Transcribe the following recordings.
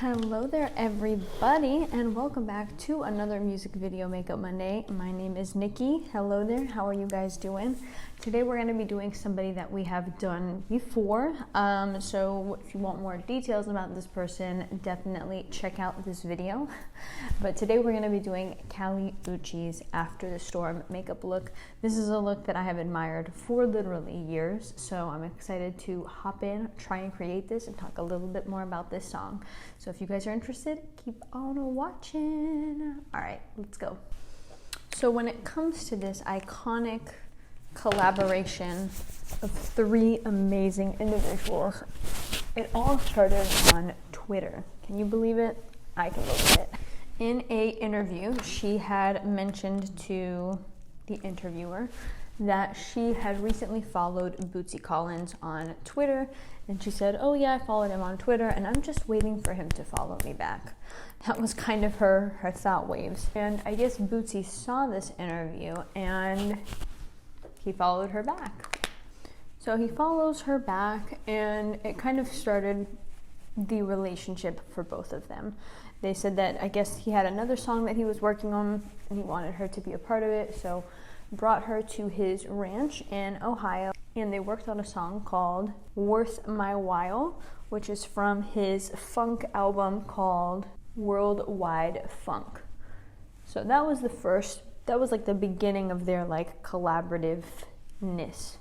Hello there everybody, and welcome back to another music video makeup Monday. My name is Nikki. Hello there, how are you guys doing? Today we're going to be doing somebody that we have done before, so if you want more details about this person, definitely check out this video. But today we're going to be doing Kali Uchis After the Storm makeup look. This is a look that I have admired for literally years, so I'm excited to hop in, try and create this, and talk a little bit more about this song. So if you guys are interested, keep on watching. All right, let's go. So when it comes to this iconic collaboration of three amazing individuals, it all started on Twitter. Can you believe it? I can believe it. In an interview, she had mentioned to the interviewer that she had recently followed Bootsy Collins on Twitter, and she said, oh yeah, I followed him on Twitter and I'm just waiting for him to follow me back. That was kind of her thought waves. And I guess Bootsy saw this interview and he followed her back. So he follows her back, and it kind of started the relationship for both of them. They said that I guess he had another song that he was working on and he wanted her to be a part of it, so brought her to his ranch in Ohio, and they worked on a song called Worth My While, which is from his funk album called Worldwide Funk. So that was like the beginning of their like collaborativeness.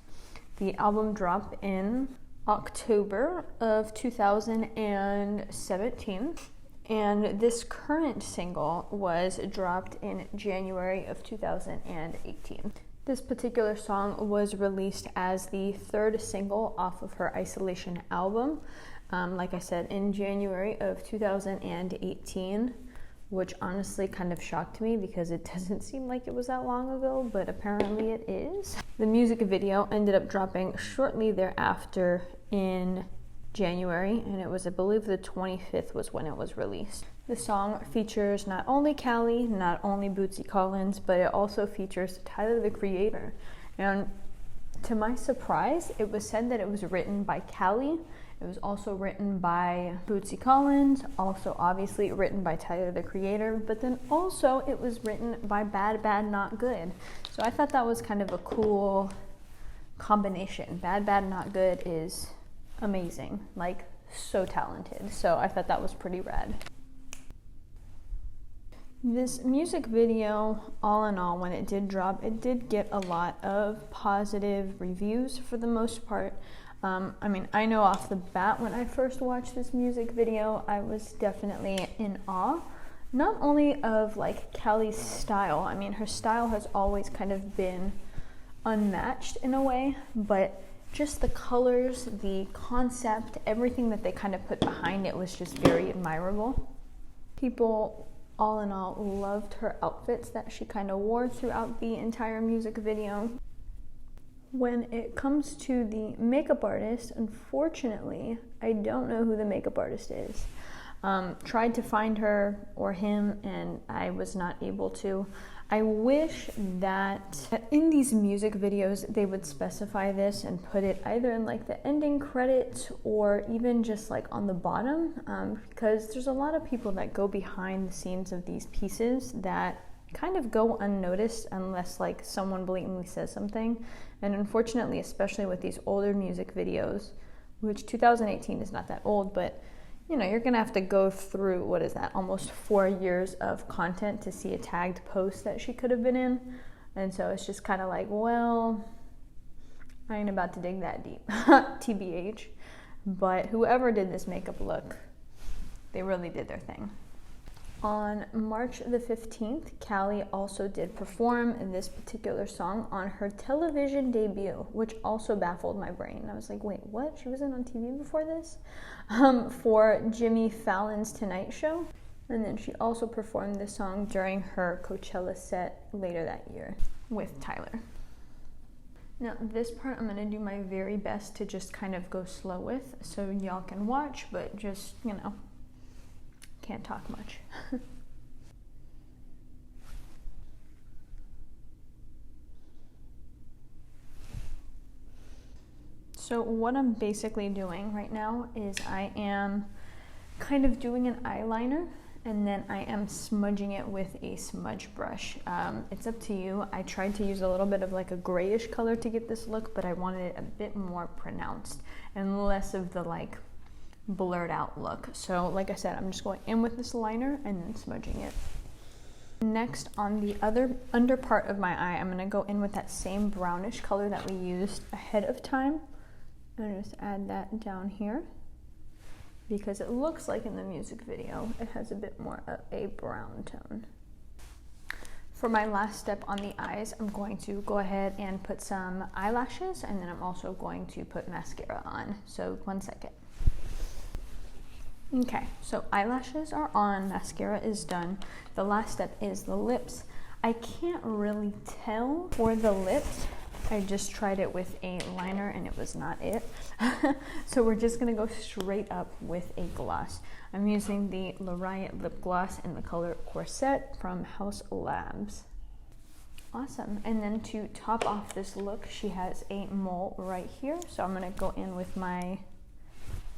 The album dropped in October of 2017. And this current single was dropped in January of 2018. This particular song was released as the third single off of her Isolation album, like I said, in January of 2018, which honestly kind of shocked me because it doesn't seem like it was that long ago, but apparently it is. The music video ended up dropping shortly thereafter in January, and it was, I believe, the 25th was when it was released. The song features not only Kali, not only Bootsy Collins, but it also features Tyler the Creator. And to my surprise, it was said that it was written by Kali. It was also written by Bootsy Collins, also obviously written by Tyler the Creator, but then also it was written by Bad Bad Not Good. So I thought that was kind of a cool combination. Bad Bad Not Good is amazing, like so talented. So I thought that was pretty rad. This music video, all in all, when it did drop, it did get a lot of positive reviews for the most part. I mean, I know off the bat when I first watched this music video, I was definitely in awe, not only of like Kali's style. I mean, her style has always kind of been unmatched in a way, but just the colors, the concept, everything that they kind of put behind it was just very admirable. People, all in all, loved her outfits that she kind of wore throughout the entire music video. When it comes to the makeup artist, unfortunately, I don't know who the makeup artist is. Tried to find her or him, and I was not able to. I wish that in these music videos they would specify this and put it either in like the ending credits or even just like on the bottom, because there's a lot of people that go behind the scenes of these pieces that kind of go unnoticed unless like someone blatantly says something. And unfortunately, especially with these older music videos, which 2018 is not that old, but you know, you're gonna have to go through, what is that, almost 4 years of content to see a tagged post that she could have been in. And so it's just kind of like, well, I ain't about to dig that deep, TBH. But whoever did this makeup look, they really did their thing. On March the 15th, Kali also did perform this particular song on her television debut, which also baffled my brain. I was like, wait, what? She wasn't on TV before this? For Jimmy Fallon's Tonight Show. And then she also performed this song during her Coachella set later that year with Tyler. Now, this part I'm going to do my very best to just kind of go slow with so y'all can watch, but just, you know, can't talk much. So what I'm basically doing right now is I am kind of doing an eyeliner, and then I am smudging it with a smudge brush. It's up to you. I tried to use a little bit of like a grayish color to get this look, but I wanted it a bit more pronounced and less of the like blurred out look. So like I said, I'm just going in with this liner and then smudging it. Next, on the other under part of my eye, I'm going to go in with that same brownish color that we used ahead of time. And just add that down here, because it looks like in the music video it has a bit more of a brown tone. For my last step on the eyes, I'm going to go ahead and put some eyelashes, and then I'm also going to put mascara on. So 1 second. Okay, so eyelashes are on, mascara is done. The last step is the lips. I can't really tell for the lips. I just tried it with a liner and it was not it. So we're just gonna go straight up with a gloss. I'm using the L'Oreal lip gloss in the color Corset from Haus Labs. Awesome, and then to top off this look, she has a mole right here. So I'm gonna go in with my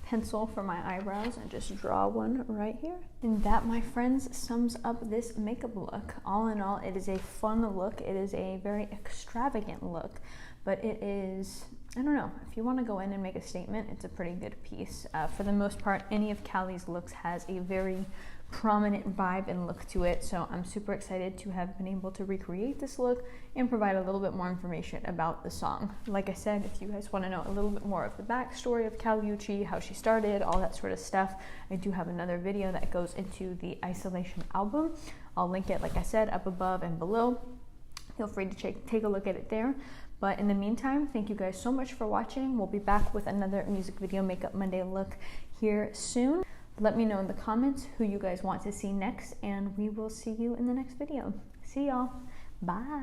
pencil for my eyebrows and just draw one right here. And that, my friends, sums up this makeup look. All in all, it is a fun look. It is a very extravagant look, but it is, I don't know, if you want to go in and make a statement, it's a pretty good piece. For the most part, any of Kali's looks has a very prominent vibe and look to it, so I'm super excited to have been able to recreate this look and provide a little bit more information about the song. Like I said, if you guys want to know a little bit more of the backstory of Kali Uchis, how she started, all that sort of stuff, I do have another video that goes into the Isolation album. I'll link it, like I said, up above and below. Feel free to take a look at it there. But in the meantime, thank you guys so much for watching. We'll be back with another music video Makeup Monday look here soon. Let me know in the comments who you guys want to see next, and we will see you in the next video. See y'all. Bye.